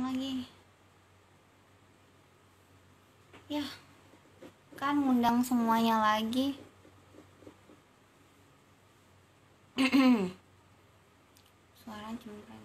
lagi. Ya, kan ngundang semuanya lagi. Suara cempreng.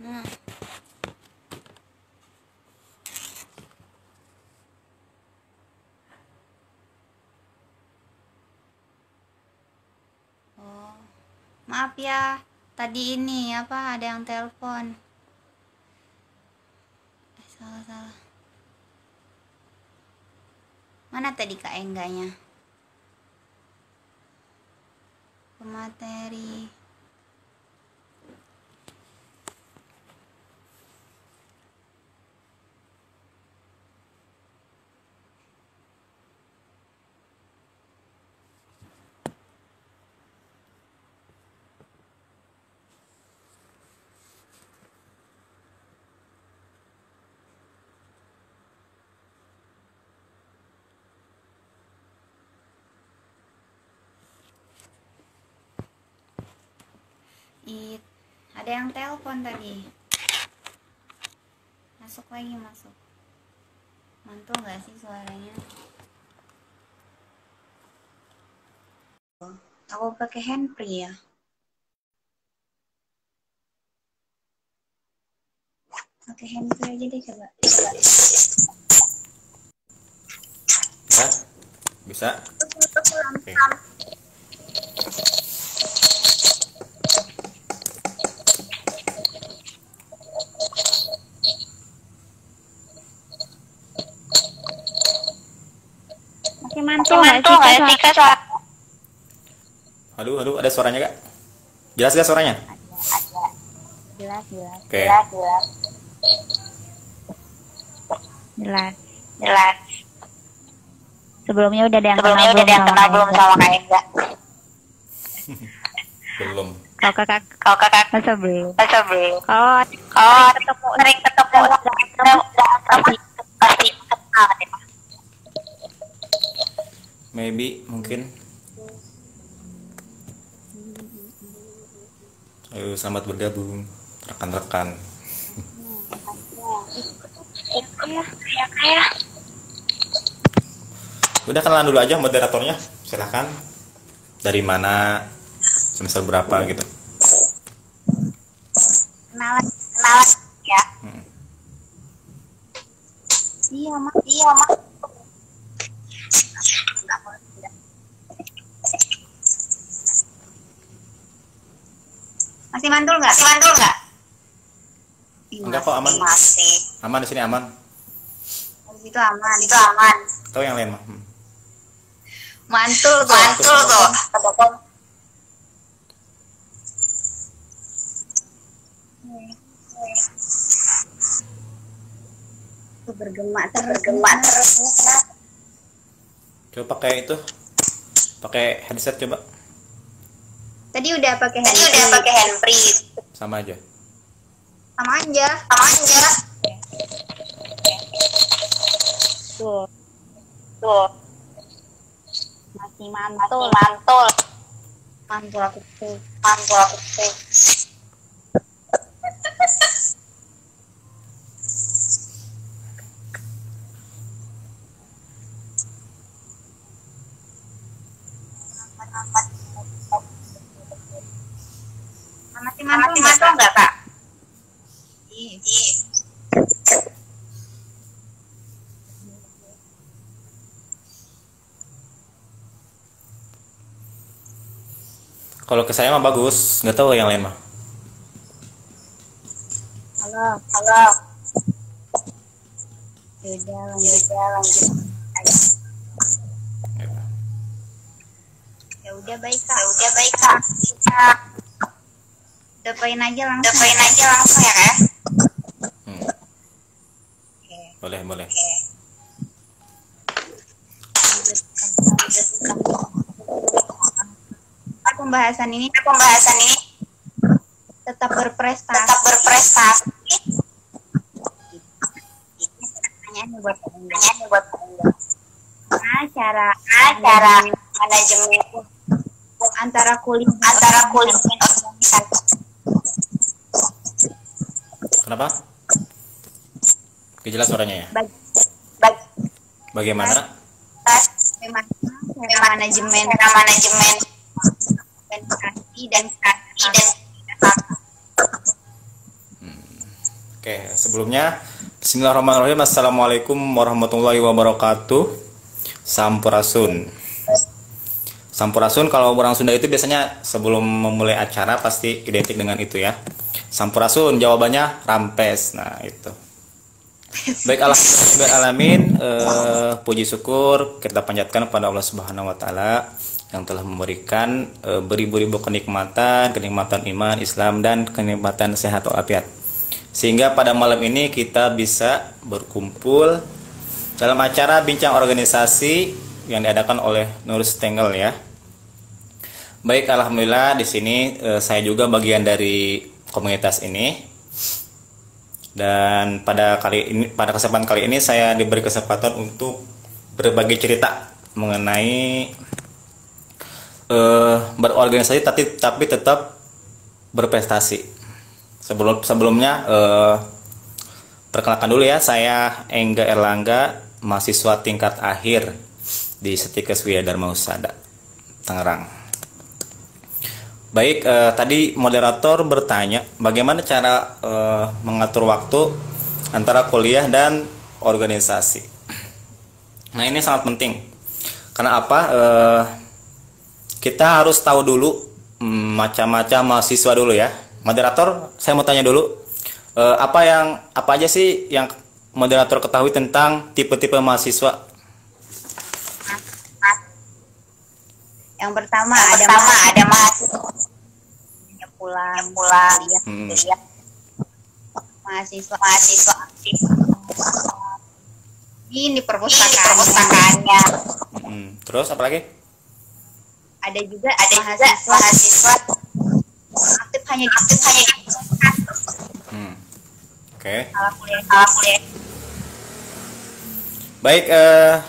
Nah, oh, maaf ya. Tadi ini apa ada yang telepon. Salah. Mana tadi Kak Engganya? Pemateri. Ada yang telepon tadi. Masuk. Mantul nggak sih suaranya? Aku pakai handfree ya. Pakai handfree aja deh coba. Bisa? Oke. Masih mantul nggak sih Kak? Halo, ada suaranya Kak? Jelas gak suaranya? Jelas. Oke. Jelas. Sebelumnya udah ada yang kenal belum sama Kak Ega? Belum. Kalau kakak masa belum? Kalau sering ketemu pasti kenal ya. Maybe, mungkin. Ayo, selamat bergabung rekan-rekan. Ya. Udah kenalan dulu aja moderatornya. Silahkan. Dari mana, semester berapa gitu. Kenalan ya. Iya mak. Masih mantul nggak? Enggak kok, aman. Masih. Aman di sini, aman. Itu aman. Tahu yang lain mah. Mantul tuh. Bergema terus. Coba pakai itu. Pakai headset coba. Tadi udah pakai handfree. Sama aja. Sama aja. Tuh. Masih mantul. Mantul aku tuh. Masih mantul nggak Kak? Kalau ke saya mah bagus, nggak tahu yang lain mah. Halo. Udah lanjut. Ya udah baik Kak. Depain aja langsung ya Kak. Boleh. Lanjutkan. Pembahasan ini tetap berprestasi. Pertanyaannya buat cara manajemen antara kuliah Kenapa? Gak jelas suaranya ya. Bagaimana? Manajemen organisasi dan Oke, sebelumnya Bismillahirrahmanirrahim. Assalamualaikum warahmatullahi wabarakatuh. Sampurasun. Sampurasun kalau orang Sunda itu biasanya sebelum memulai acara pasti identik dengan itu ya. Sampurasun jawabannya rampes. Nah, itu. Baik, alhamdulillah alamin, puji syukur kita panjatkan kepada Allah Subhanahu wa taala yang telah memberikan beribu-ribu kenikmatan iman, Islam dan kenikmatan sehat walafiat. Sehingga pada malam ini kita bisa berkumpul dalam acara bincang organisasi yang diadakan oleh Nur Stengel ya. Baik, alhamdulillah di sini saya juga bagian dari komunitas ini. Dan pada kesempatan kali ini saya diberi kesempatan untuk berbagi cerita mengenai berorganisasi tapi tetap berprestasi. Sebelumnya perkenalkan dulu ya, saya Engga Erlangga, mahasiswa tingkat akhir di Setikes Widya Dharma Husada, Tangerang. Baik, tadi moderator bertanya bagaimana cara mengatur waktu antara kuliah dan organisasi. Nah, ini sangat penting. Karena apa? Kita harus tahu dulu macam-macam mahasiswa dulu ya. Moderator, saya mau tanya dulu, apa aja sih yang moderator ketahui tentang tipe-tipe mahasiswa? yang pertama ada mahasiswa pulang kuliah. Mahasiswa aktif ini di perpustakaannya. Terus apa lagi? Ada juga mahasiswa aktif hanya di Oke. kuliah. Baik,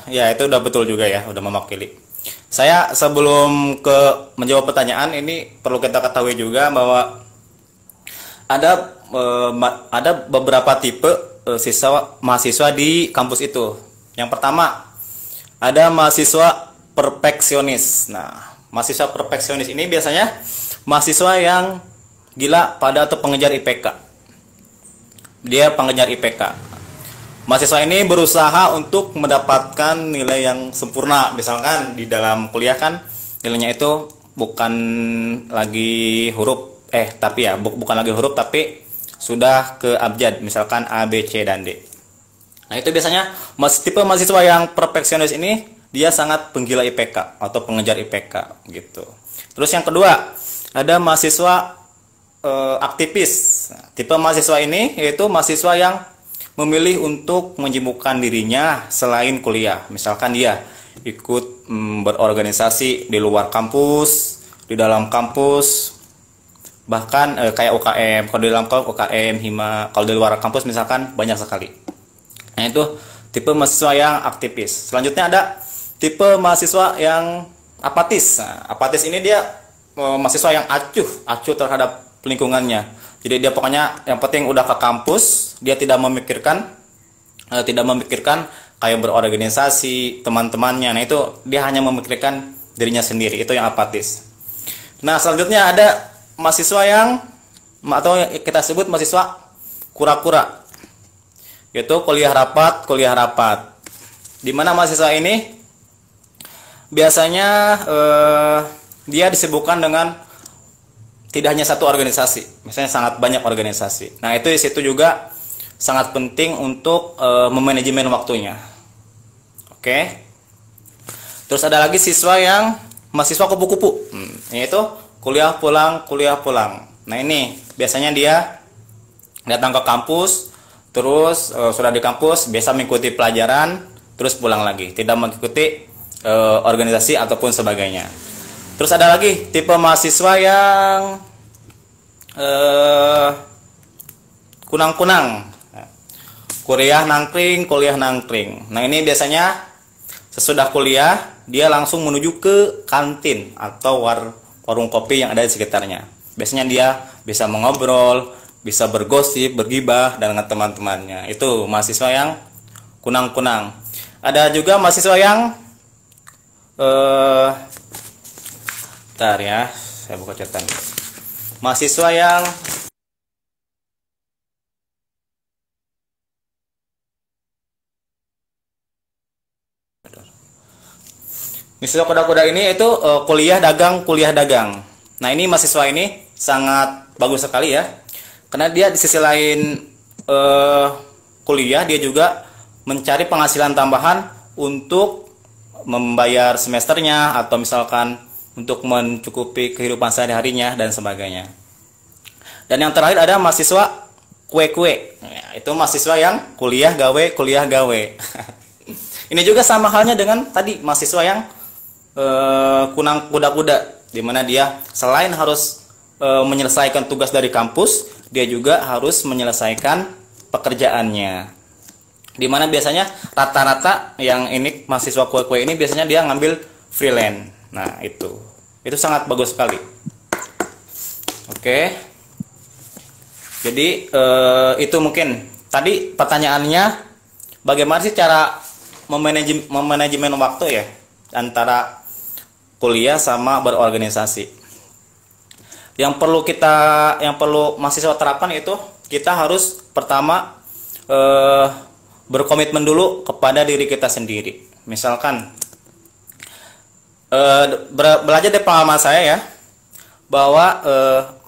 ya itu udah betul juga ya, udah mewakili. Saya sebelum menjawab pertanyaan ini perlu kita ketahui juga bahwa ada beberapa tipe mahasiswa di kampus itu. Yang pertama, ada mahasiswa perfeksionis. Nah, mahasiswa perfeksionis ini biasanya mahasiswa yang gila pada atau pengejar IPK. Dia pengejar IPK. Mahasiswa ini berusaha untuk mendapatkan nilai yang sempurna. Misalkan di dalam kuliah kan nilainya itu bukan lagi huruf bukan lagi huruf tapi sudah ke abjad, misalkan A, B, C dan D. Nah, itu biasanya tipe mahasiswa yang perfeksionis ini dia sangat penggila IPK atau pengejar IPK gitu. Terus yang kedua, ada mahasiswa aktivis. Nah, tipe mahasiswa ini yaitu mahasiswa yang memilih untuk menyibukkan dirinya selain kuliah. Misalkan dia ikut berorganisasi di luar kampus, di dalam kampus, bahkan kayak UKM. Kalau di dalam kampus UKM, hima. Kalau di luar kampus misalkan banyak sekali. Nah, itu tipe mahasiswa yang aktivis. Selanjutnya ada tipe mahasiswa yang apatis. Nah, apatis ini dia mahasiswa yang acuh terhadap lingkungannya. Jadi dia pokoknya yang penting udah ke kampus, dia tidak memikirkan kayak berorganisasi, teman-temannya. Nah, itu dia hanya memikirkan dirinya sendiri. Itu yang apatis. Nah, selanjutnya ada mahasiswa yang atau kita sebut mahasiswa kura-kura. Yaitu kuliah rapat. Di mana mahasiswa ini biasanya dia disibukkan dengan tidak hanya satu organisasi, misalnya sangat banyak organisasi. Nah, itu di situ juga sangat penting untuk memanajemen waktunya. Oke. Terus ada lagi siswa yang mahasiswa kupu-kupu, yaitu kuliah pulang. Nah, ini biasanya dia datang ke kampus, terus sudah di kampus biasa mengikuti pelajaran, terus pulang lagi, tidak mengikuti organisasi ataupun sebagainya. Terus ada lagi tipe mahasiswa yang kunang-kunang, kuliah nangkring. Nah, ini biasanya sesudah kuliah dia langsung menuju ke kantin atau warung kopi yang ada di sekitarnya. Biasanya dia bisa mengobrol, bisa bergosip, bergibah dengan teman-temannya. Itu mahasiswa yang kunang-kunang. Ada juga mahasiswa yang bentar ya, saya buka catatan. Mahasiswa yang mahasiswa kuda-kuda ini itu kuliah dagang. Nah, ini mahasiswa ini sangat bagus sekali ya. Karena dia di sisi lain kuliah, dia juga mencari penghasilan tambahan untuk membayar semesternya atau misalkan untuk mencukupi kehidupan sehari-harinya dan sebagainya. Dan yang terakhir ada mahasiswa kue-kue. Ya, itu mahasiswa yang kuliah gawe. Ini juga sama halnya dengan tadi mahasiswa yang kunang kuda-kuda, di mana dia selain harus menyelesaikan tugas dari kampus, dia juga harus menyelesaikan pekerjaannya. Di mana biasanya rata-rata yang ini mahasiswa kue-kue ini biasanya dia ngambil freelance. Nah, itu sangat bagus sekali. Oke. Jadi itu mungkin tadi pertanyaannya, bagaimana sih cara memanajemen waktu ya antara kuliah sama berorganisasi. Yang perlu mahasiswa terapkan itu kita harus pertama berkomitmen dulu kepada diri kita sendiri. Misalkan belajar dari pengalaman saya ya, bahwa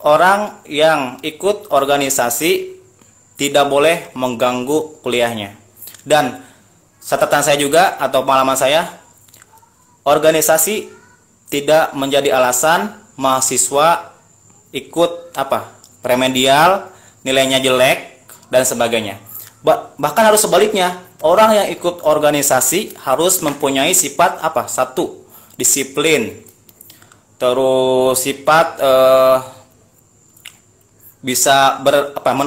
orang yang ikut organisasi tidak boleh mengganggu kuliahnya. Dan catatan saya juga atau pengalaman saya, organisasi tidak menjadi alasan mahasiswa ikut remedial, nilainya jelek dan sebagainya. Bahkan harus sebaliknya, orang yang ikut organisasi harus mempunyai sifat satu, disiplin, terus sifat bisa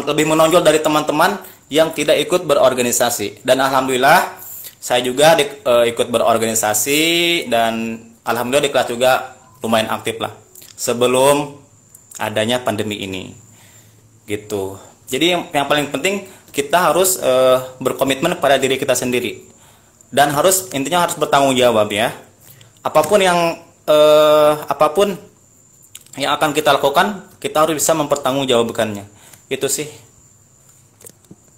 lebih menonjol dari teman-teman yang tidak ikut berorganisasi. Dan alhamdulillah saya juga ikut berorganisasi, dan alhamdulillah di kelas juga lumayan aktif lah sebelum adanya pandemi ini gitu. Jadi yang paling penting kita harus berkomitmen pada diri kita sendiri, dan intinya harus bertanggung jawab ya. Apapun yang akan kita lakukan, kita harus bisa mempertanggungjawabkannya. Itu sih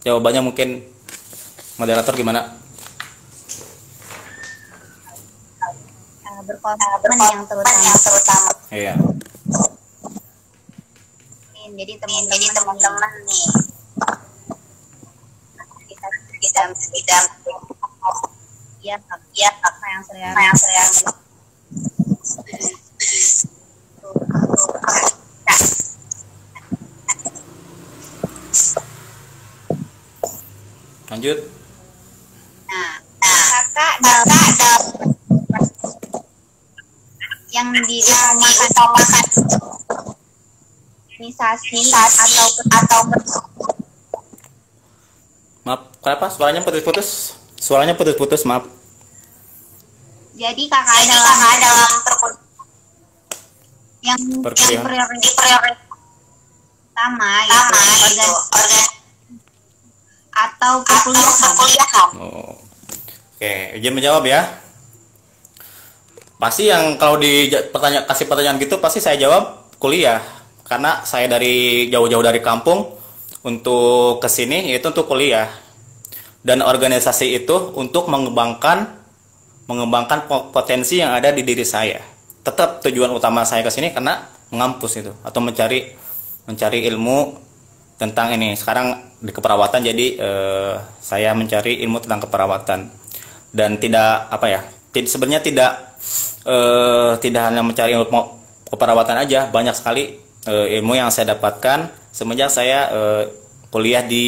jawabannya. Mungkin moderator gimana? Berkomitmen yang terutama. Iya. Jadi teman-teman nih kita ya apa yang saya Lanjut. Nah, kakak yang diutamakan organisasi atau Maaf, kenapa suaranya putus-putus? Maaf. Jadi kakak dalam yang prioritas utama itu atau perkuliahan. Oh. Oke, izin menjawab ya. Pasti yang kalau kasih pertanyaan gitu pasti saya jawab kuliah. Karena saya dari jauh-jauh dari kampung untuk kesini yaitu untuk kuliah. Dan organisasi itu untuk mengembangkan potensi yang ada di diri saya. Tetap tujuan utama saya kesini karena ngampus itu atau mencari ilmu tentang ini. Sekarang di keperawatan, jadi saya mencari ilmu tentang keperawatan. Dan sebenarnya tidak hanya mencari ilmu keperawatan aja, banyak sekali ilmu yang saya dapatkan semenjak saya kuliah di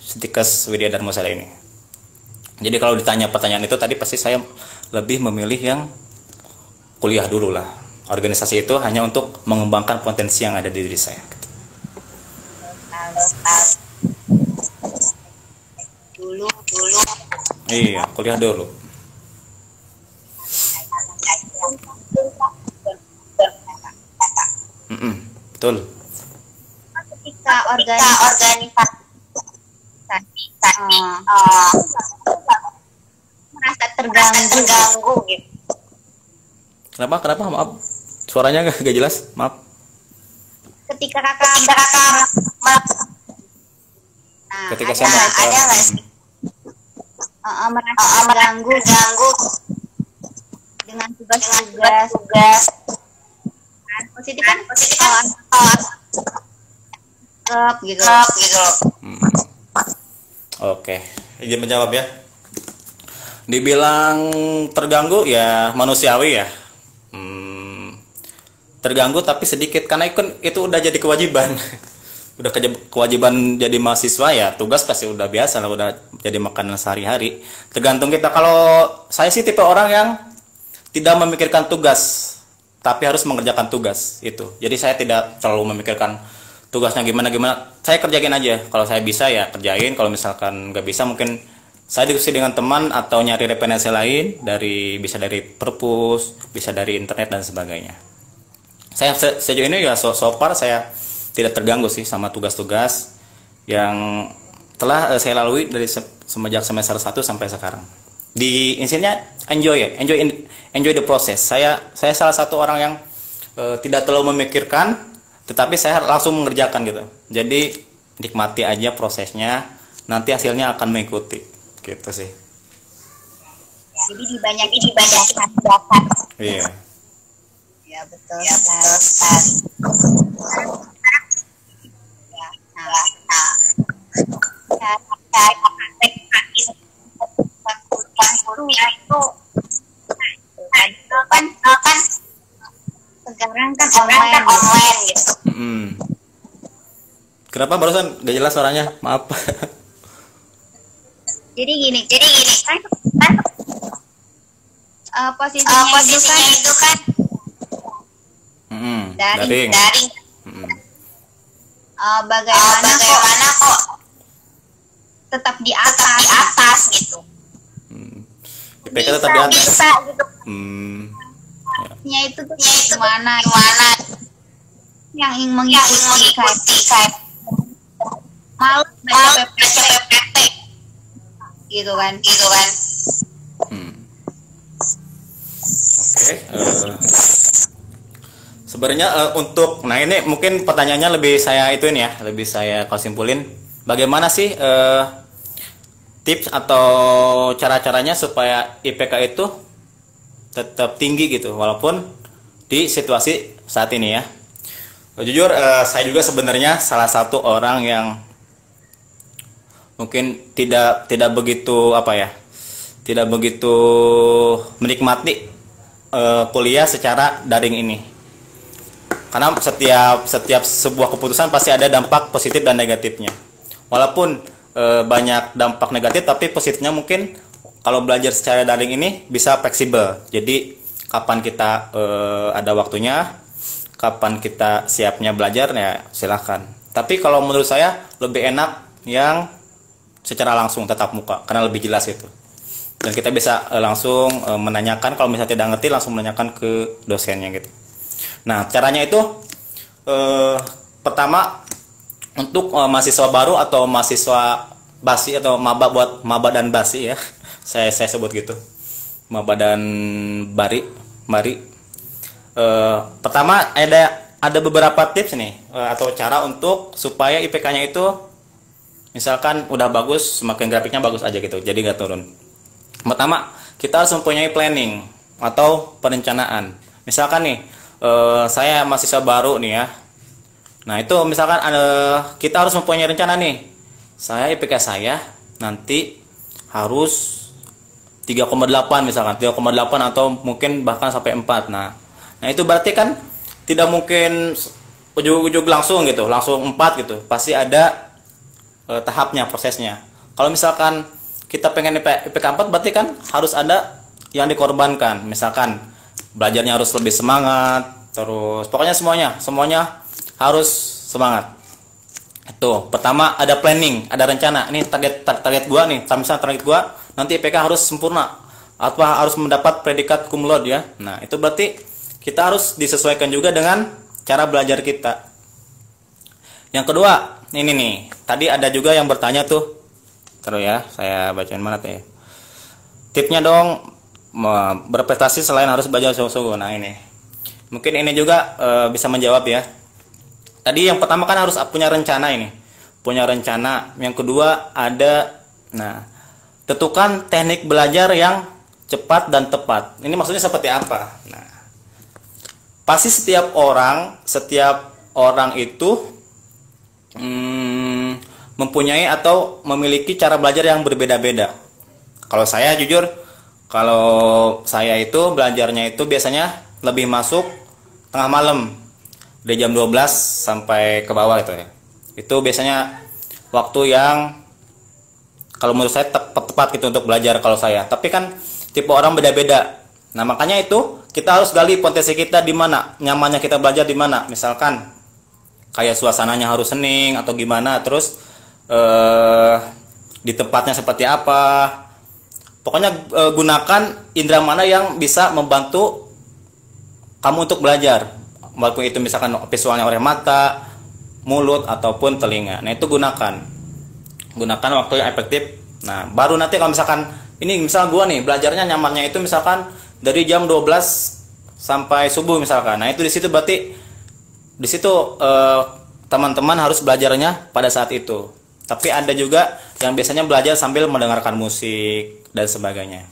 Stikes Widya Dharma Musada ini. Jadi kalau ditanya pertanyaan itu tadi, pasti saya lebih memilih yang kuliah dulu lah. Organisasi itu hanya untuk mengembangkan potensi yang ada di diri saya. Dulu. Iya, kuliah dulu. Betul. Ketika organisasi merasa terganggu gitu. Kenapa? Maaf. Suaranya gak jelas. Maaf. Ketika kakak Ketika saya merasa ada nggak sih merasa terganggu dengan tugas positif kan gitu. Oke, izin menjawab ya. Dibilang terganggu ya manusiawi ya. Terganggu tapi sedikit, karena itu udah jadi kewajiban. Udah kewajiban jadi mahasiswa ya, tugas pasti udah biasa lah, udah jadi makanan sehari-hari. Tergantung kita. Kalau saya sih tipe orang yang tidak memikirkan tugas, tapi harus mengerjakan tugas itu. Jadi saya tidak terlalu memikirkan tugasnya gimana. Saya kerjain aja. Kalau saya bisa ya kerjain. Kalau misalkan nggak bisa, mungkin saya diskusi dengan teman atau nyari referensi lain, bisa dari perpus, bisa dari internet dan sebagainya. Saya sejauh ini ya so far saya tidak terganggu sih sama tugas-tugas yang telah saya lalui dari semenjak semester 1 sampai sekarang. Di intinya enjoy the process. Saya salah satu orang yang tidak terlalu memikirkan, tetapi saya langsung mengerjakan gitu. Jadi nikmati aja prosesnya, nanti hasilnya akan mengikuti gitu sih. Jadi dibanyakin Iya. Ya betul. Sekarang kan online gitu. Kenapa barusan gak jelas suaranya? Maaf. Jadi gini kan posisinya itu kan daring. Bagaimana kok tetap di atas gitu. IPK tetap di atas. Bisa gitu. Itu tuh gimana yang ingin mengikuti kayak malu baca PPT gitu kan. Oke. Sebenarnya untuk, nah ini mungkin pertanyaannya lebih saya simpulin. Bagaimana sih tips atau cara-caranya supaya IPK itu tetap tinggi gitu, walaupun di situasi saat ini ya. Jujur saya juga sebenarnya salah satu orang yang mungkin tidak begitu menikmati kuliah secara daring ini. Karena setiap sebuah keputusan pasti ada dampak positif dan negatifnya. Walaupun banyak dampak negatif, tapi positifnya mungkin kalau belajar secara daring ini bisa fleksibel. Jadi kapan kita ada waktunya, kapan kita siapnya belajar ya silahkan. Tapi kalau menurut saya lebih enak yang secara langsung tatap muka, karena lebih jelas itu. Dan kita bisa langsung menanyakan, kalau misalnya tidak ngerti langsung menanyakan ke dosennya gitu. Nah, caranya itu pertama untuk mahasiswa baru atau mahasiswa basi atau maba dan basi ya. Saya sebut gitu. Maba dan bari. Pertama ada beberapa tips nih atau cara untuk supaya IPK-nya itu misalkan udah bagus, semakin grafiknya bagus aja gitu. Jadi nggak turun. Pertama, kita harus mempunyai planning atau perencanaan. Misalkan nih, saya mahasiswa baru nih ya. Nah itu misalkan kita harus mempunyai rencana nih. IPK saya nanti harus 3,8 misalkan, 3,8 atau mungkin bahkan sampai 4. Nah itu berarti kan tidak mungkin ujug-ujug langsung gitu, langsung 4 gitu. Pasti ada tahapnya, prosesnya. Kalau misalkan kita pengen IPK 4 berarti kan harus ada yang dikorbankan. Misalkan belajarnya harus lebih semangat, terus pokoknya semuanya harus semangat. Itu pertama ada planning, ada rencana. Ini target gua nih, misalnya target gua nanti IPK harus sempurna atau harus mendapat predikat cum laude ya. Nah, itu berarti kita harus disesuaikan juga dengan cara belajar kita. Yang kedua, ini nih. Tadi ada juga yang bertanya tuh. Terus ya, saya bacain mana tuh ya. Tipnya dong berprestasi selain harus belajar sungguh-sungguh. Nah, ini. Mungkin ini juga bisa menjawab ya. Tadi yang pertama kan harus punya rencana ini. Punya rencana. Yang kedua ada tentukan teknik belajar yang cepat dan tepat. Ini maksudnya seperti apa? Nah, pasti setiap orang itu mempunyai atau memiliki cara belajar yang berbeda-beda. Kalau saya jujur, kalau saya itu belajarnya itu biasanya lebih masuk tengah malam, dari jam 12 sampai ke bawah itu ya. Itu biasanya waktu yang kalau menurut saya tepat gitu untuk belajar kalau saya. Tapi kan tipe orang beda-beda. Nah, makanya itu kita harus gali potensi kita di mana, nyamannya kita belajar di mana. Misalkan kayak suasananya harus hening atau gimana, terus di tempatnya seperti apa. Pokoknya gunakan indera mana yang bisa membantu kamu untuk belajar. Walaupun itu misalkan visualnya oleh mata, mulut ataupun telinga. Nah, itu gunakan waktu yang efektif. Nah, baru nanti kalau misalkan ini misal gua nih belajarnya nyamannya itu misalkan dari jam 12 sampai subuh misalkan. Nah, itu di situ berarti teman-teman harus belajarnya pada saat itu. Tapi ada juga yang biasanya belajar sambil mendengarkan musik dan sebagainya.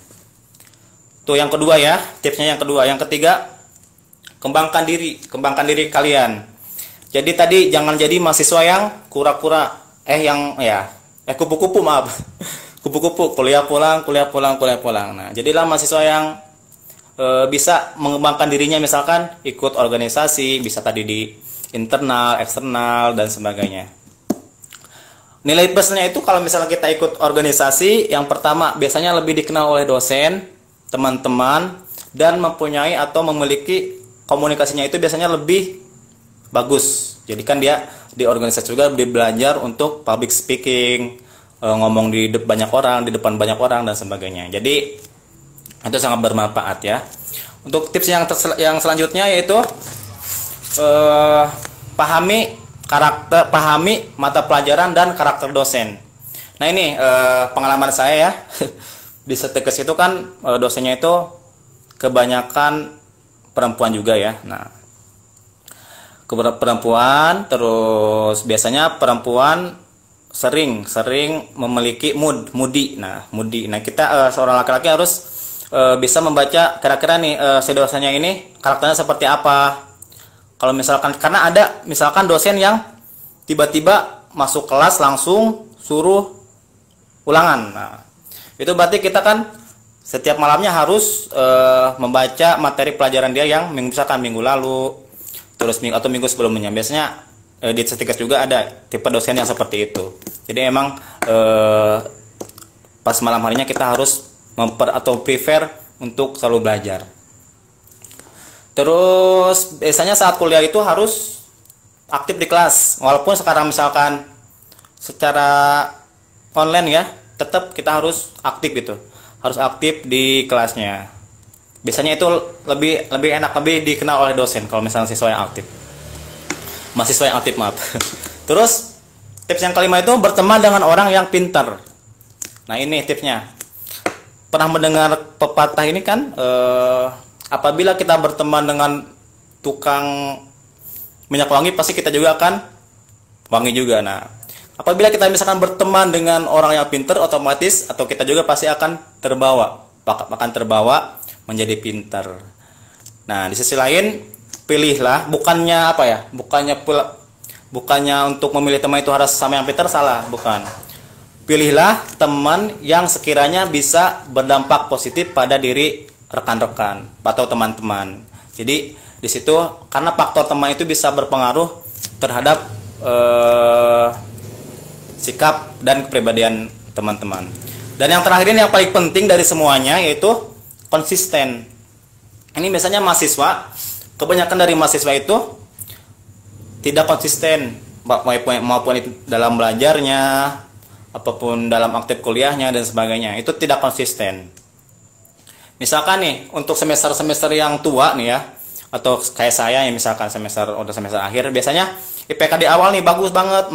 Tuh yang kedua ya, tipsnya yang kedua. Yang ketiga, kembangkan diri kalian. Jadi tadi jangan jadi mahasiswa yang kura-kura, kupu-kupu maaf. Kupu-kupu, kuliah pulang. Nah, jadilah mahasiswa yang bisa mengembangkan dirinya, misalkan ikut organisasi, bisa tadi di internal, eksternal dan sebagainya. Nilai plusnya itu kalau misalnya kita ikut organisasi, yang pertama biasanya lebih dikenal oleh dosen, teman-teman, dan mempunyai atau memiliki komunikasinya itu biasanya lebih bagus. Jadi kan dia di organisasi juga belajar untuk public speaking, ngomong di depan banyak orang dan sebagainya. Jadi itu sangat bermanfaat ya. Untuk tips yang selanjutnya yaitu pahami mata pelajaran dan karakter dosen. Nah, ini pengalaman saya ya. Di Setekes itu kan dosennya itu kebanyakan perempuan juga ya. Nah, perempuan, terus biasanya perempuan sering memiliki moody. Nah, kita seorang laki-laki harus bisa membaca kira-kira nih si dosennya ini karakternya seperti apa. Kalau misalkan, karena ada misalkan dosen yang tiba-tiba masuk kelas langsung suruh ulangan. Nah, itu berarti kita kan setiap malamnya harus membaca materi pelajaran dia yang misalkan minggu lalu, terus minggu sebelumnya. Biasanya di Setekes juga ada tipe dosen yang seperti itu. Jadi emang pas malam harinya kita harus prefer untuk selalu belajar. Terus biasanya saat kuliah itu harus aktif di kelas. Walaupun sekarang misalkan secara online ya, tetap kita harus aktif gitu. Harus aktif di kelasnya. Biasanya itu lebih enak, lebih dikenal oleh dosen kalau misalnya mahasiswa yang aktif maaf. Terus tips yang kelima itu berteman dengan orang yang pintar. Nah, ini tipsnya. Pernah mendengar pepatah ini kan, apabila kita berteman dengan tukang minyak wangi, pasti kita juga akan wangi juga. Nah, apabila kita misalkan berteman dengan orang yang pintar, otomatis atau kita juga pasti akan terbawa menjadi pintar. Nah, di sisi lain pilihlah, bukannya untuk memilih teman itu harus sama yang pintar, salah, bukan. Pilihlah teman yang sekiranya bisa berdampak positif pada diri rekan-rekan atau teman-teman. Jadi di situ karena faktor teman itu bisa berpengaruh terhadap sikap dan kepribadian teman-teman. Dan yang terakhir ini yang paling penting dari semuanya yaitu konsisten. Ini biasanya mahasiswa, kebanyakan dari mahasiswa itu tidak konsisten maupun itu dalam belajarnya, apapun dalam aktif kuliahnya dan sebagainya, itu tidak konsisten. Misalkan nih untuk semester-semester yang tua nih ya, atau kayak saya yang misalkan udah semester akhir, biasanya IPK di awal nih bagus banget,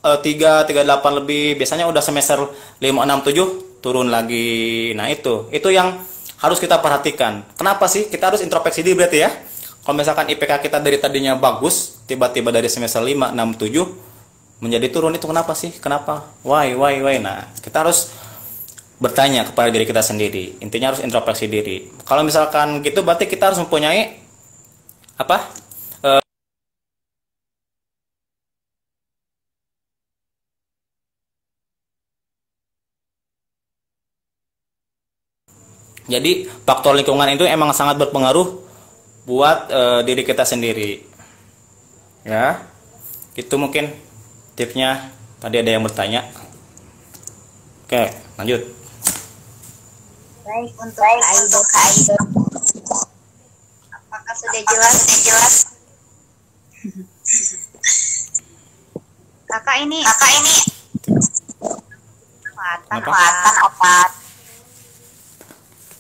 3, 38 lebih, biasanya udah semester 5, 6, 7 turun lagi. Nah, itu yang harus kita perhatikan. Kenapa sih? Kita harus introspeksi diri berarti ya. Kalau misalkan IPK kita dari tadinya bagus, tiba-tiba dari semester 5, 6, 7 menjadi turun, itu kenapa sih? Kenapa? Why? Nah, kita harus bertanya kepada diri kita sendiri. Intinya harus introspeksi diri. Kalau misalkan gitu berarti kita harus mempunyai apa? Jadi faktor lingkungan itu emang sangat berpengaruh buat diri kita sendiri. Ya, itu mungkin tipsnya. Tadi ada yang bertanya. Oke, lanjut. Baik, untuk Kak Aida. Apakah sudah jelas? Kakak ini apa?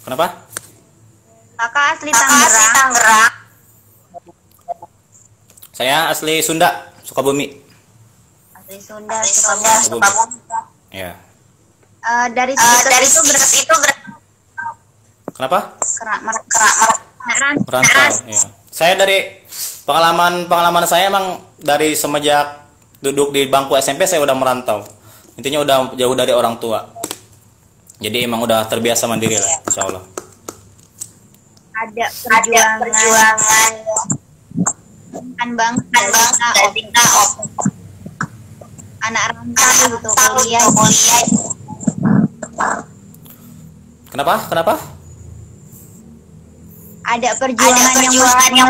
Kenapa? Kakak asli Tangerang. Saya asli Sunda, Sukabumi. Asli Sunda, Sukabumi. Ya. Dari itu Kenapa? merantau. Ya. Saya dari pengalaman saya emang dari semenjak duduk di bangku SMP saya udah merantau. Intinya udah jauh dari orang tua. Jadi emang udah terbiasa mandiri lah, insya Allah. Ada perjuangan kan bang anak rantau gitu kuliah. Kenapa? Ada perjuangan yang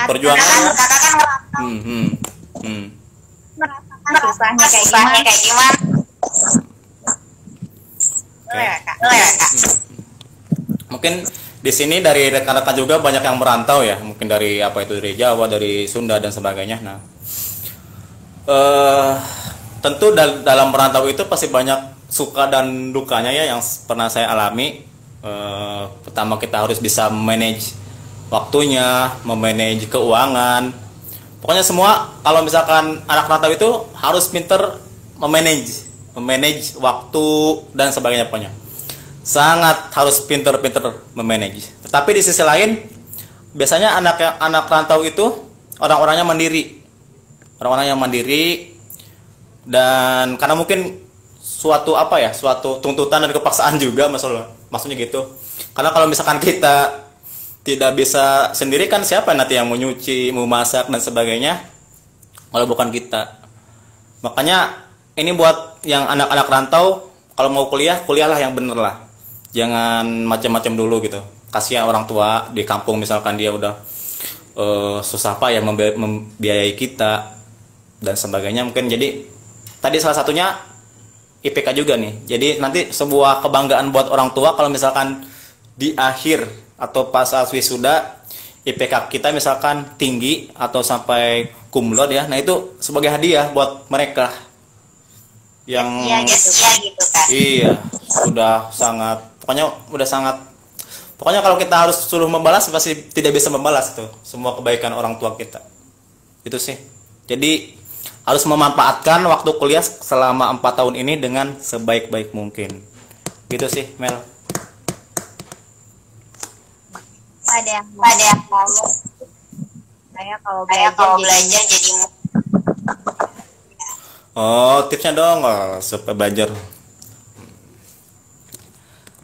perjuangan. Merasakan susahnya kayak gimana? Mungkin di sini dari rekan-rekan juga banyak yang merantau ya, mungkin dari dari Jawa, dari Sunda dan sebagainya. Nah, tentu dalam merantau itu pasti banyak suka dan dukanya ya yang pernah saya alami. Pertama kita harus bisa manage waktunya, memanage keuangan. Pokoknya semua kalau misalkan anak rantau itu harus pinter memanage waktu dan sebagainya pokoknya. Sangat harus pinter-pinter memanage. Tetapi di sisi lain biasanya anak rantau itu orang-orangnya mandiri. Orang-orang yang mandiri dan karena mungkin suatu tuntutan dan kepaksaan juga maksudnya gitu. Karena kalau misalkan kita tidak bisa sendiri kan siapa nanti yang mau nyuci, mau masak dan sebagainya kalau bukan kita. Makanya ini buat yang anak-anak rantau, kalau mau kuliahlah yang bener lah. Jangan macam-macam dulu gitu. Kasihan orang tua di kampung misalkan dia udah susah payah membiayai kita dan sebagainya. Mungkin jadi tadi salah satunya IPK juga nih. Jadi nanti sebuah kebanggaan buat orang tua kalau misalkan di akhir atau pas saat wisuda IPK kita misalkan tinggi atau sampai cum laude ya. Nah itu sebagai hadiah buat mereka yang gitu kan. Iya, pokoknya kalau kita harus suruh membalas pasti tidak bisa membalas tuh semua kebaikan orang tua kita. Itu sih. Jadi harus memanfaatkan waktu kuliah selama 4 tahun ini dengan sebaik-baik mungkin. Gitu sih, Mel. Ada saya kalau belajar jadi tipsnya dong supaya belajar.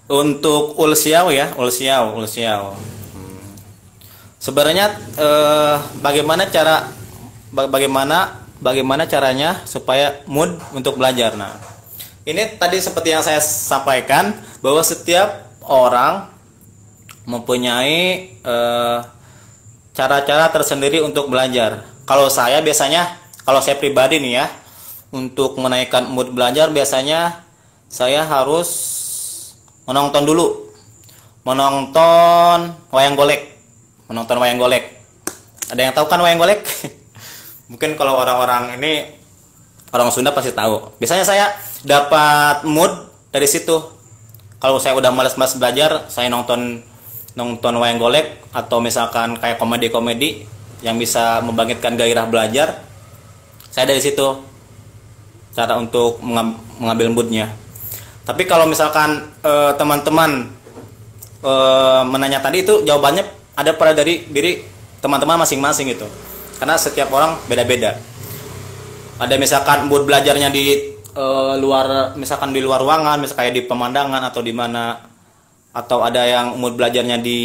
Untuk ulsiau. Sebenarnya bagaimana caranya supaya mood untuk belajar. Nah, ini tadi seperti yang saya sampaikan bahwa setiap orang mempunyai cara-cara tersendiri untuk belajar. Kalau saya pribadi nih ya, untuk menaikkan mood belajar biasanya saya harus menonton dulu. Menonton wayang golek. Menonton wayang golek. Ada yang tahu kan wayang golek? Mungkin kalau orang-orang ini orang Sunda pasti tahu. Biasanya saya dapat mood dari situ. Kalau saya udah malas-malas belajar, saya nonton wayang golek atau misalkan kayak komedi-komedi yang bisa membangkitkan gairah belajar. Saya dari situ cara untuk mengambil moodnya. Tapi kalau misalkan teman-teman menanya tadi, itu jawabannya ada pada dari diri teman-teman masing-masing gitu. Karena setiap orang beda-beda. Ada misalkan mood belajarnya di luar, misalkan di luar ruangan, misalkan kayak di pemandangan atau di mana, atau ada yang mood belajarnya di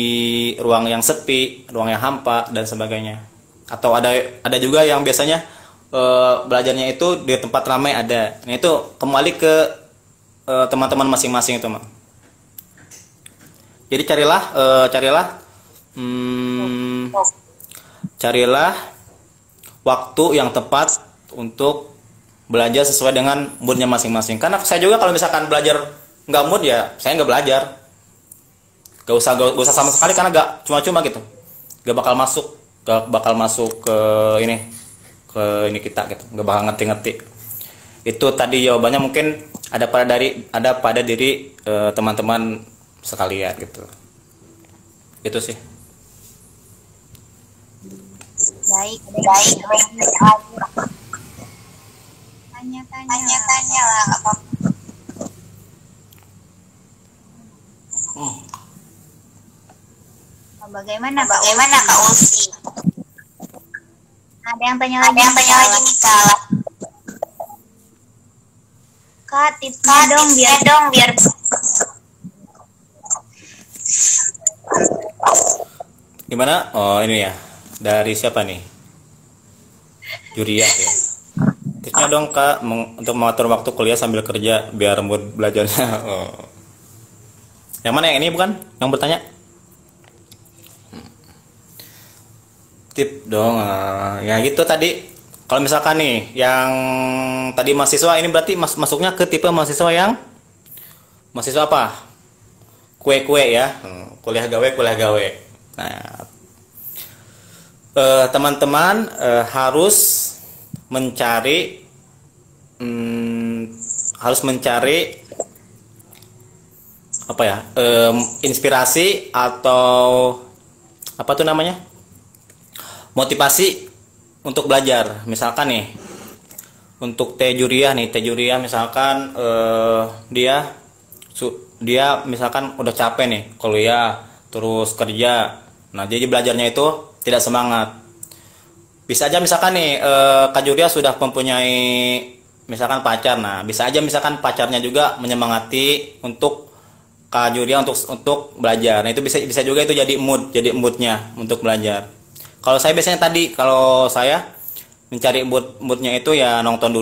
ruang yang sepi, ruang yang hampa dan sebagainya. Atau ada juga yang biasanya belajarnya itu di tempat ramai ada. Nah, itu kembali ke teman-teman masing-masing itu, Mak. Jadi carilah waktu yang tepat untuk belajar sesuai dengan moodnya masing-masing. Karena saya juga kalau misalkan belajar nggak mood, ya saya nggak belajar. Gak usah sama sekali, karena nggak cuma-cuma gitu. Gak bakal masuk ke ini kita gitu. Nggak bakal ngerti-ngerti. Itu tadi jawabannya mungkin ada pada diri teman-teman sekalian gitu. Itu sih. Baik. Tanya lah, nggak apa-apa. Bagaimana Kak Ulfi? Ada yang tanya lagi nih, Kak. Kak, tipsnya dong biar Gimana? Oh, ini ya. Dari siapa nih? Juria ya. Tipsnya dong, Kak, untuk mengatur waktu kuliah sambil kerja biar mood belajarnya. Oh. Yang mana, yang ini bukan? Yang bertanya? Tip dong. Ya gitu tadi. Kalau misalkan nih yang tadi mahasiswa, ini berarti masuknya ke tipe mahasiswa apa? Kue-kue ya. Kuliah gawe. Nah, teman-teman harus mencari apa ya, inspirasi atau apa tuh namanya, motivasi untuk belajar. Misalkan nih untuk Teh Juria misalkan dia misalkan udah capek nih kuliah terus kerja. Nah, jadi belajarnya itu tidak semangat. Bisa aja misalkan nih Kak Juria sudah mempunyai misalkan pacar. Nah, bisa aja misalkan pacarnya juga menyemangati untuk Kak Juria untuk belajar. Nah, itu bisa juga itu jadi moodnya untuk belajar. Kalau saya biasanya kalau saya mencari moodnya itu ya nonton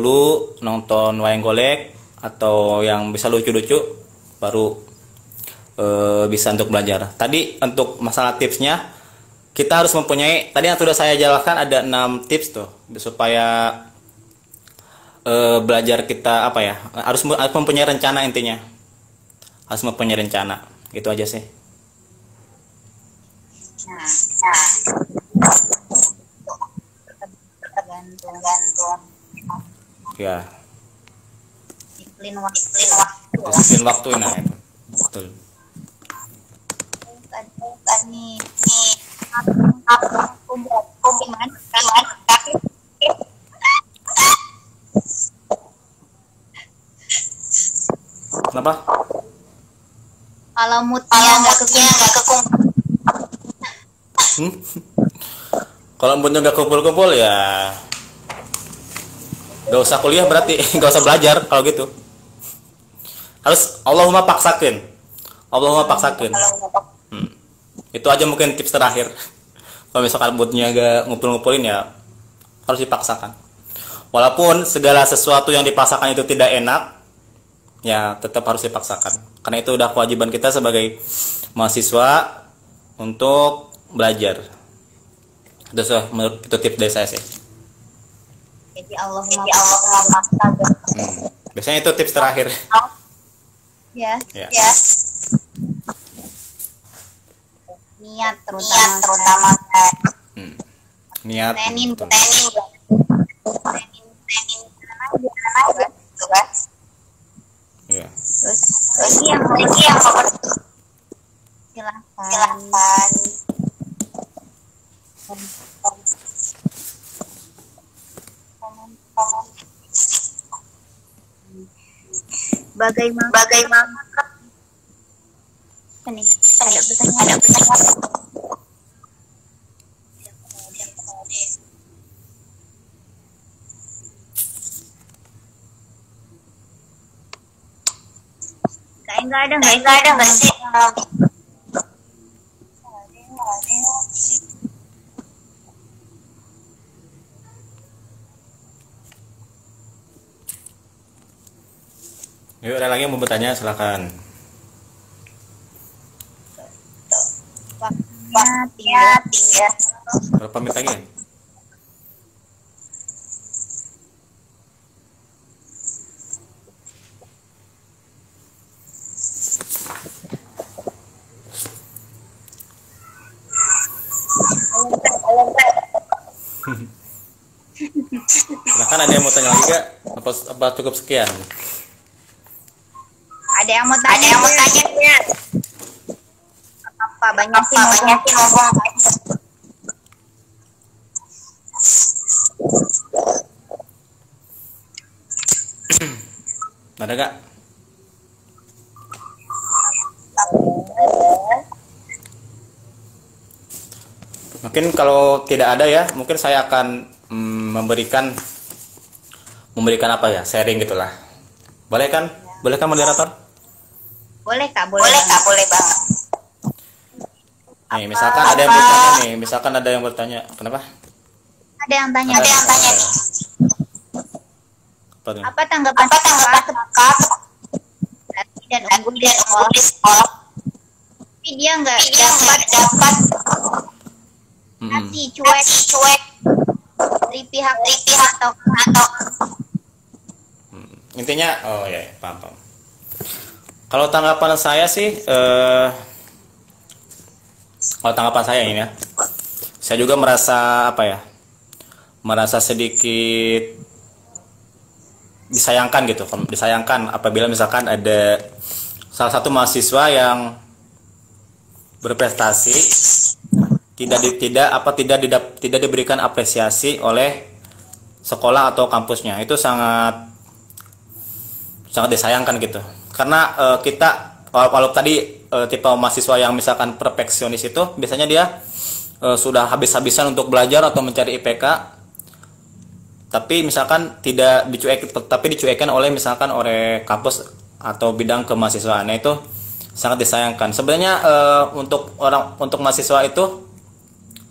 wayang golek atau yang bisa lucu-lucu, baru bisa untuk belajar. Tadi untuk masalah tipsnya, kita harus mempunyai, tadi yang sudah saya jelaskan ada 6 tips tuh supaya belajar kita harus mempunyai rencana. Intinya harus mempunyai rencana, gitu aja sih. Tergantung Ya, disiplin waktu. disiplin waktu. Nah, itu betul. Nih aku gimana? Kenapa? Kalau moodnya nggak kekumpul. Kalau moodnya nggak kumpul-kumpul ya nggak usah kuliah, berarti nggak usah belajar kalau gitu. Harus Allahumma paksakin. Itu aja mungkin tips terakhir. Kalau misalkan moodnya nggak ngumpul-ngumpulin ya harus dipaksakan. Walaupun segala sesuatu yang dipaksakan itu tidak enak, ya tetap harus dipaksakan. Karena itu udah kewajiban kita sebagai mahasiswa untuk belajar. Itu tips dari saya sih. Jadi Allahumma maksaga. Biasanya itu tips terakhir. Ya. Ya. Niat terutama. Niat. Tenin. betul. Iya. Terus lagi yang silahkan. Bagaimana ini ada pertanyaan. Enggak ada nggak sih? Yuk, ada lagi yang mau bertanya, silakan. Waktunya tinggal. Berapa menit lagi? Silakan, ada yang mau tanya lagi gak? Apa cukup sekian? Ada yang mau tanya ya? Apa banyak sih ngomong. Ada gak? Mungkin kalau tidak ada ya, mungkin saya akan memberikan apa ya, sharing gitulah. Boleh kan? Boleh kan moderator? Boleh Kak, boleh banget. Nih, misalkan ada yang bertanya nih, misalkan ada yang bertanya, kenapa? Ada yang tanya Ada. nih. Apa tuh? Apa tanggapan kakak dan unggul di sekolah? Tapi dia nggak dapat kasih cuek dari pihak atau Intinya, oh ya, paham. Kalau tanggapan saya sih, kalau tanggapan saya ini ya, saya juga merasa apa ya, merasa sedikit disayangkan gitu, disayangkan apabila misalkan ada salah satu mahasiswa yang berprestasi tidak diberikan apresiasi oleh sekolah atau kampusnya. Itu sangat disayangkan gitu, karena kita kalau tadi tipe mahasiswa yang misalkan perfeksionis itu biasanya dia sudah habis-habisan untuk belajar atau mencari IPK, tapi misalkan dicuekkan oleh misalkan oleh kampus atau bidang kemahasiswaan. Nah, itu sangat disayangkan sebenarnya. Untuk mahasiswa itu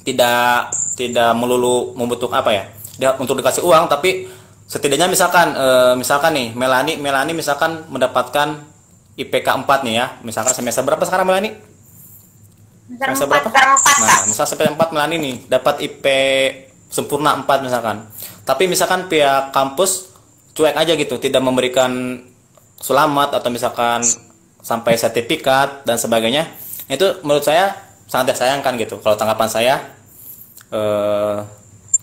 tidak melulu membutuhkan apa ya, dia untuk dikasih uang, tapi setidaknya misalkan nih Melani misalkan mendapatkan IPK 4 nih ya, misalkan semester berapa sekarang Melani? Semester berapa? Nah, misal semester 4 Melani nih dapat IP sempurna 4 misalkan. Tapi misalkan pihak kampus cuek aja gitu, tidak memberikan selamat atau misalkan sampai sertifikat dan sebagainya. Itu menurut saya sangat disayangkan gitu. Kalau tanggapan saya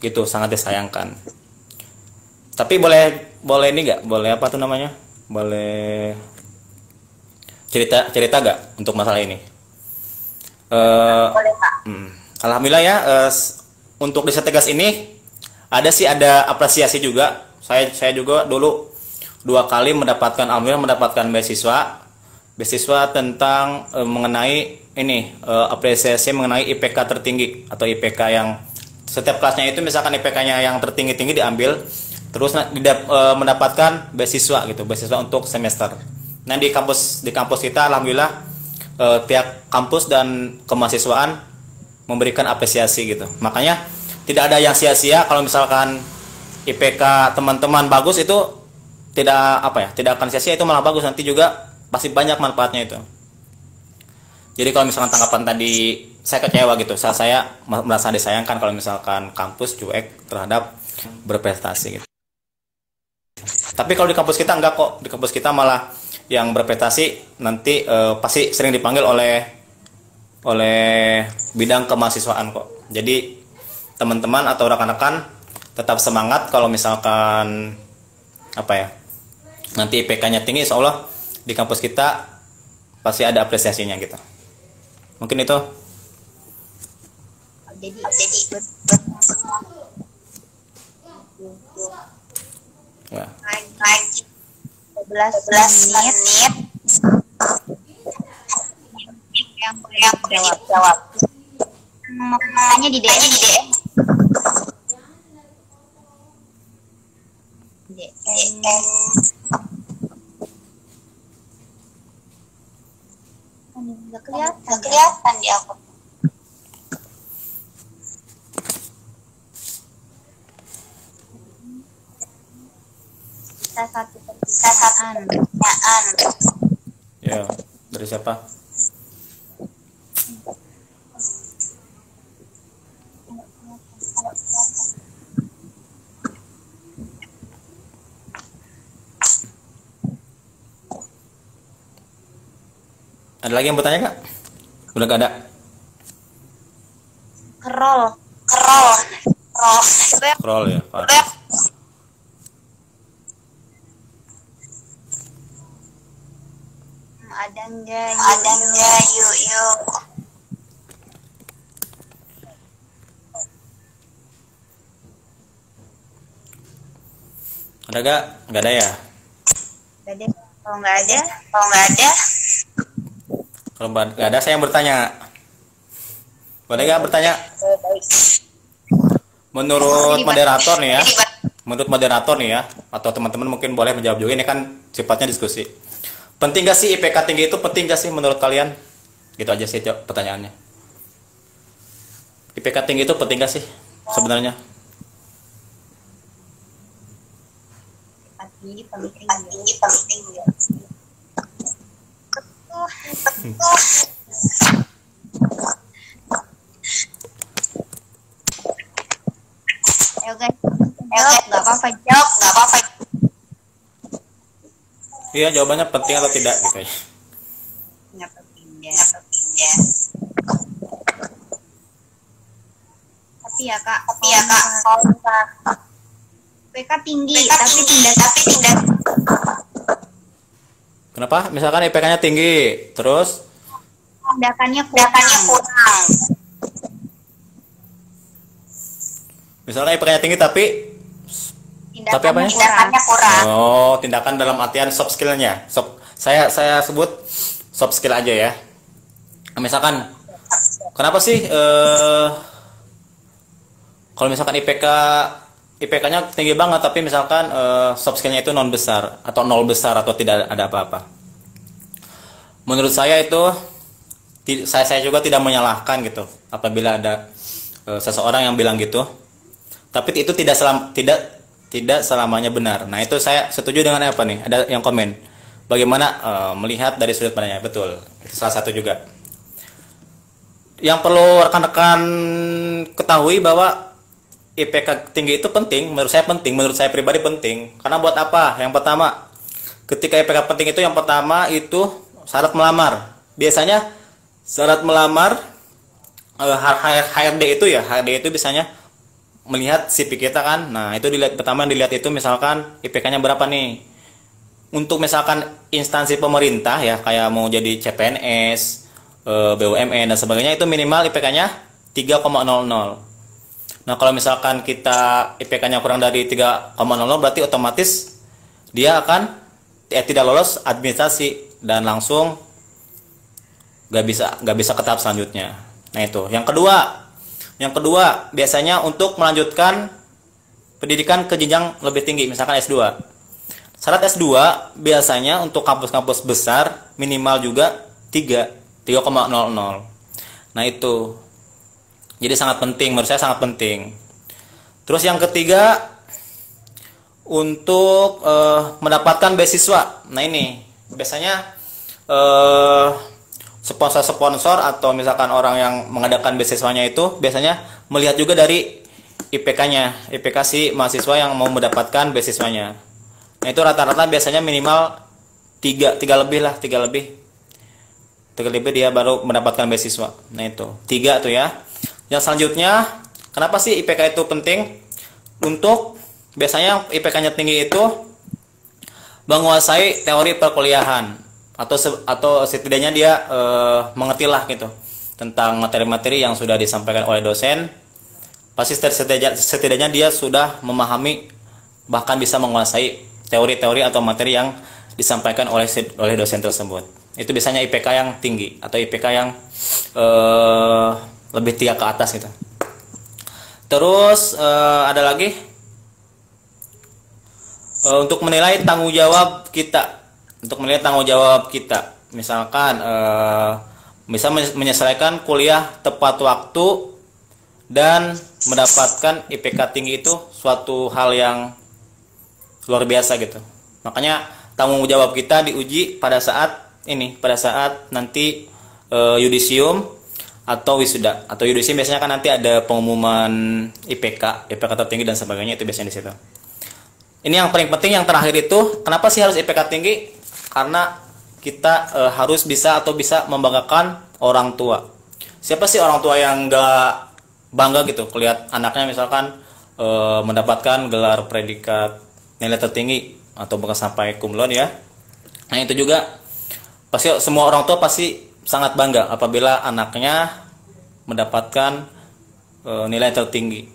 gitu, sangat disayangkan. Tapi boleh ini nggak? Boleh apa tuh namanya? Boleh cerita nggak untuk masalah ini? boleh Kak. Alhamdulillah ya, untuk Desa Tegas ini ada apresiasi juga. Saya juga dulu 2 kali alhamdulillah mendapatkan beasiswa tentang mengenai ini, apresiasi mengenai IPK tertinggi atau IPK yang setiap kelasnya itu misalkan IPK-nya yang tertinggi diambil, terus mendapatkan beasiswa untuk semester. Nah, di kampus kita alhamdulillah pihak kampus dan kemahasiswaan memberikan apresiasi gitu. Makanya tidak ada yang sia-sia kalau misalkan IPK teman-teman bagus, itu tidak akan sia-sia, itu malah bagus, nanti juga pasti banyak manfaatnya itu. Jadi kalau misalkan tanggapan tadi saya kecewa gitu, saya merasa disayangkan kalau misalkan kampus cuek terhadap berprestasi gitu. Tapi kalau di kampus kita enggak kok. Di kampus kita malah yang berprestasi nanti pasti sering dipanggil oleh bidang kemahasiswaan kok. Jadi teman-teman atau rekan-rekan tetap semangat kalau misalkan apa ya, nanti IPK-nya tinggi, insya Allah di kampus kita pasti ada apresiasinya gitu. Mungkin itu. Jadi Ya. lagi 11 menit yang boleh jawab. Makanya di DM. Nggak kelihatan di aku. Satu pertanyaan. Ya, dari siapa? Ada lagi yang bertanya, Kak? Udah gak ada? Kerol. Scroll ya, Pak. Ada enggak? Yuk. Ada gak? Gak ada ya? Kalau nggak ada. Kalau gak ada, saya yang bertanya. Boleh gak bertanya? Menurut moderator nih ya, atau teman-teman mungkin boleh menjawab juga. Ini kan sifatnya diskusi. Penting gak sih IPK tinggi itu? Penting gak sih menurut kalian? Gitu aja sih pertanyaannya. IPK tinggi itu penting gak sih sebenarnya? Tinggi penting. Ayo guys, nggak apa-apa. Iya, jawabannya penting atau tidak gitu ya. Nggak penting ya. Tapi ya kak, kalau IPK tinggi, tapi tidak. Kenapa? Misalkan IPK-nya tinggi, terus Tindakannya kurang. misalnya IPK-nya tinggi tapi apanya? Tindakannya kurang. Oh, tindakan dalam artian soft skill-nya. Saya sebut soft skill aja ya. Misalkan kenapa sih kalau misalkan IPK-nya tinggi banget tapi misalkan soft skill-nya itu non besar atau nol besar atau tidak ada apa-apa. Menurut saya itu saya juga tidak menyalahkan gitu apabila ada seseorang yang bilang gitu. Tapi itu tidak selamanya benar. Nah, itu saya setuju dengan apa nih? Ada yang komen. Bagaimana melihat dari sudut pandangnya? Betul. Itu salah satu juga. Yang perlu rekan-rekan ketahui bahwa IPK tinggi itu penting, menurut saya pribadi penting. Karena buat apa? Yang pertama, ketika IPK penting itu yang pertama itu syarat melamar. Biasanya syarat melamar HRD itu biasanya melihat CV kita kan. Nah, itu pertama dilihat itu misalkan IPK-nya berapa nih. Untuk misalkan instansi pemerintah ya, kayak mau jadi CPNS, BUMN dan sebagainya, itu minimal IPK-nya 3,00. Nah, kalau misalkan kita IPK-nya kurang dari 3,00 berarti otomatis dia akan tidak lolos administrasi dan langsung nggak bisa ke tahap selanjutnya. Nah, itu. Yang kedua, biasanya untuk melanjutkan pendidikan ke jenjang lebih tinggi, misalkan S2. Syarat S2 biasanya untuk kampus-kampus besar minimal juga 3,00. Nah, itu. Jadi sangat penting, menurut saya sangat penting. Terus yang ketiga, untuk mendapatkan beasiswa. Nah, ini biasanya sponsor atau misalkan orang yang mengadakan beasiswanya itu biasanya melihat juga dari IPK-nya, IPK si mahasiswa yang mau mendapatkan beasiswanya. Nah, itu rata-rata biasanya minimal tiga lebih lah, tiga lebih dia baru mendapatkan beasiswa. Nah, itu tiga tuh ya. Yang selanjutnya, kenapa sih IPK itu penting? Untuk biasanya IPK-nya tinggi itu menguasai teori perkuliahan, atau setidaknya dia mengerti lah gitu tentang materi-materi yang sudah disampaikan oleh dosen. Pasti setidaknya dia sudah memahami, bahkan bisa menguasai teori-teori atau materi yang disampaikan oleh dosen tersebut. Itu biasanya IPK yang tinggi atau IPK yang lebih 3 ke atas gitu. Terus ada lagi untuk menilai tanggung jawab kita. Misalkan bisa menyelesaikan kuliah tepat waktu dan mendapatkan IPK tinggi itu suatu hal yang luar biasa gitu. Makanya tanggung jawab kita diuji pada saat nanti yudisium atau wisuda. Atau yudisium biasanya kan nanti ada pengumuman IPK tertinggi dan sebagainya, itu biasanya di situ. Ini yang paling penting, yang terakhir itu, kenapa sih harus IPK tinggi? Karena kita harus bisa membanggakan orang tua. Siapa sih orang tua yang gak bangga gitu lihat anaknya misalkan mendapatkan gelar predikat nilai tertinggi atau bahkan sampai cum laude ya. Nah, itu juga pasti semua orang tua pasti sangat bangga apabila anaknya mendapatkan nilai tertinggi.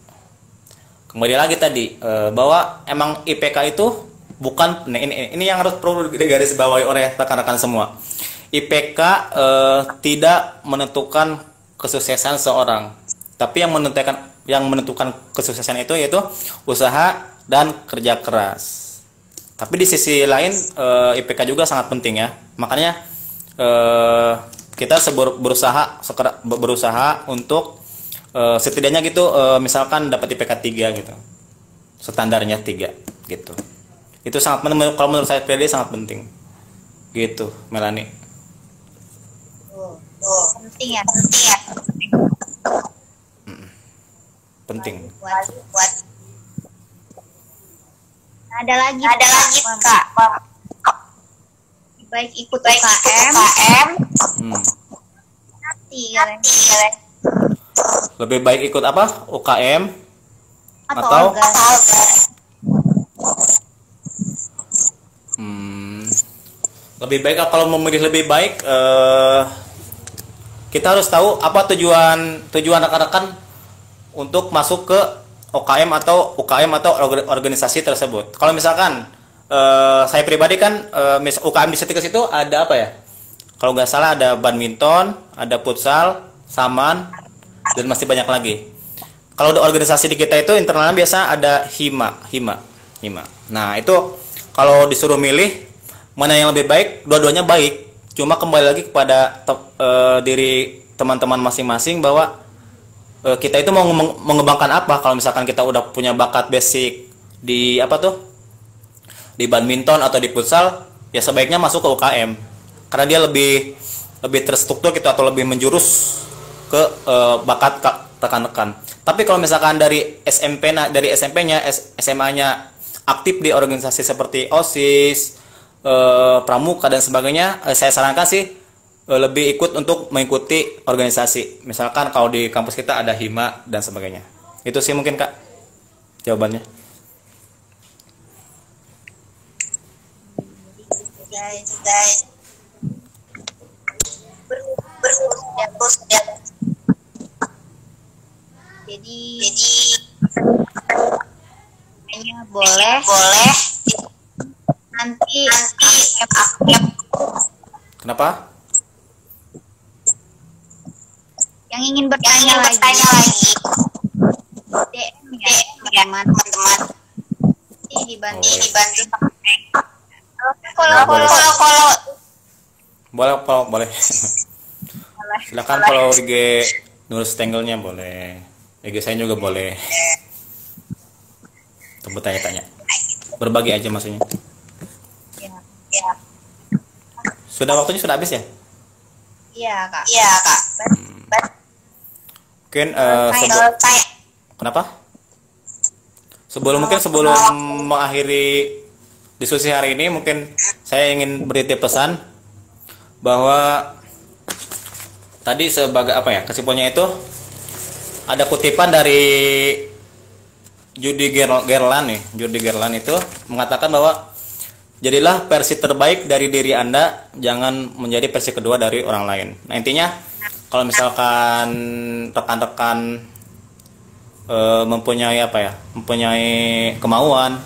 Kembali lagi tadi bahwa emang IPK itu bukan, nah ini yang harus perlu digarisbawahi oleh rekan-rekan semua. IPK tidak menentukan kesuksesan seorang, tapi yang menentukan kesuksesan itu yaitu usaha dan kerja keras. Tapi di sisi lain IPK juga sangat penting ya. Makanya kita berusaha untuk setidaknya gitu misalkan dapat IPK 3 gitu. Standarnya 3 gitu. Itu sangat penting, kalau menurut saya pribadi sangat penting. Gitu, Melanie. Penting ya. Penting. Buat. Ada lagi Kak. Baik ikut UKM. Nanti kalian. Lebih baik ikut apa? UKM atau lebih baik kalau memilih lebih baik kita harus tahu apa tujuan rekan-rekan untuk masuk ke UKM atau organisasi tersebut. Kalau misalkan saya pribadi kan UKM di Setikes itu ada apa ya? Kalau nggak salah ada badminton, ada futsal, saman, dan masih banyak lagi. Kalau di organisasi di kita itu internalnya biasa ada hima. Nah, itu kalau disuruh milih mana yang lebih baik, dua-duanya baik. Cuma kembali lagi kepada diri teman-teman masing-masing bahwa kita itu mau mengembangkan apa. Kalau misalkan kita udah punya bakat basic di di badminton atau di futsal, ya sebaiknya masuk ke UKM karena dia lebih terstruktur gitu atau lebih menjurus ke bakat rekan-rekan. Tapi kalau misalkan dari SMP-nya, SMA-nya aktif di organisasi seperti OSIS, pramuka dan sebagainya, saya sarankan sih lebih ikut untuk mengikuti organisasi. Misalkan kalau di kampus kita ada hima dan sebagainya. Itu sih mungkin Kak jawabannya. Guys. Jadi hanya boleh nanti Kenapa? yang ingin bertanya lagi DM ya teman-teman. Dibantu. Boleh. Silakan follow IG Nur Stengelnya boleh. IG saya juga boleh. Untuk bertanya-tanya. Berbagi aja maksudnya. Ya. Sudah waktunya sudah habis ya? Iya, Kak. Mungkin Kenapa? Sebelum mengakhiri diskusi hari ini mungkin saya ingin beri pesan bahwa tadi sebagai apa ya, kesimpulannya itu ada kutipan dari Judy Garland nih. Judy Garland itu mengatakan bahwa jadilah versi terbaik dari diri Anda, jangan menjadi versi kedua dari orang lain. Nah, intinya kalau misalkan rekan-rekan mempunyai apa ya, mempunyai kemauan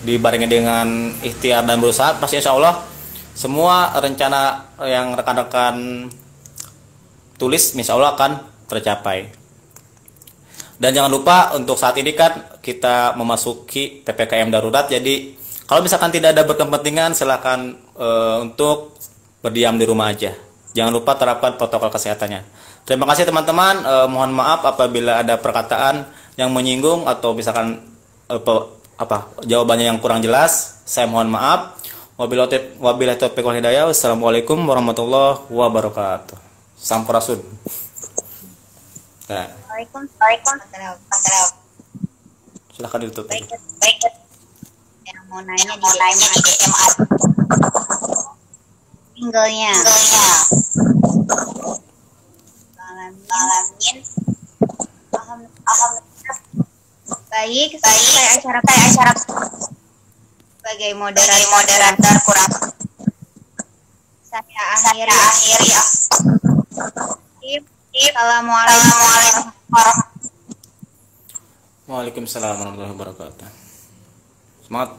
dibarengi dengan ikhtiar dan berusaha, pasti insya Allah semua rencana yang rekan-rekan tulis insya Allah akan tercapai. Dan jangan lupa untuk saat ini kan kita memasuki PPKM darurat, jadi kalau misalkan tidak ada berkepentingan, silakan untuk berdiam di rumah aja. Jangan lupa terapkan protokol kesehatannya. Terima kasih teman-teman. Mohon maaf apabila ada perkataan yang menyinggung atau misalkan jawabannya yang kurang jelas. Saya mohon maaf. Wabillahi taufiq wal hidayah. Wassalamualaikum warahmatullahi wabarakatuh. Sampurasun. Nah. Waalaikumsalam. Silakan ditutup. Baik. Yang mau nanya di DM tinggalnya. Alamin. Alhamdulillah. Baik. Saya acara sebagai moderator kurang. Saya akhiri. Assalamualaikum. Waalaikumsalam warahmatullahi wabarakatuh. Semangat.